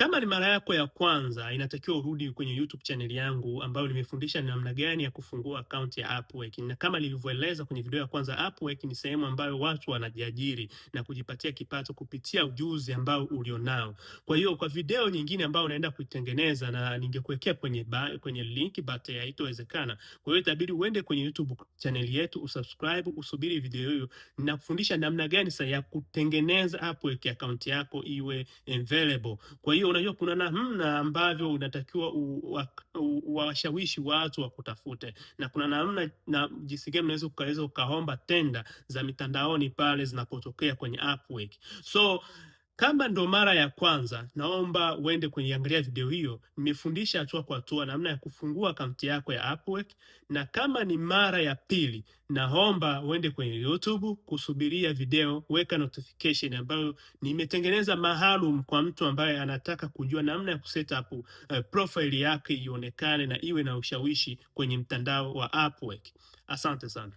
Kama ni mara yako ya kwanza, inatakiwa urudi kwenye YouTube channel yangu ambayo nimefundisha ni namna gani ya kufungua account ya Upwork. Na kama nilivyoeleza kwenye video ya kwanza, Upwork ni sehemu ambayo watu wanajiajiri na kujipatia kipato kupitia ujuzi ambao ulionao. Kwa hiyo kwa video nyingine ambayo unaenda kuitengeneza, na ningekuwekea kwenye link but haitowezekana. Kwa hiyo itabidi uende kwenye YouTube channel yetu, usubscribe, usubiri video hiyo, na kufundisha namna gani sasa ya kutengeneza Upwork account yako iwe available. Kwa hiyo unajua kuna namna ambavyo unatakiwa uwashawishi watu wakutafute, na kuna namna na jinsi gani unaweza ukaomba tenda za mitandaoni pale zinapotokea kwenye Upwork. So kama ndo mara ya kwanza, naomba uende kwenye angalia video hiyo. Nimefundisha hatua kwa hatua namna ya kufungua akaunti yako ya Upwork. Na kama ni mara ya pili, naomba uende kwenye YouTube kusubiria video, weka notification ambayo nimetengeneza maalum kwa mtu ambaye anataka kujua namna ya kuset up profile yake ionekane na iwe na ushawishi kwenye mtandao wa Upwork. Asante sana.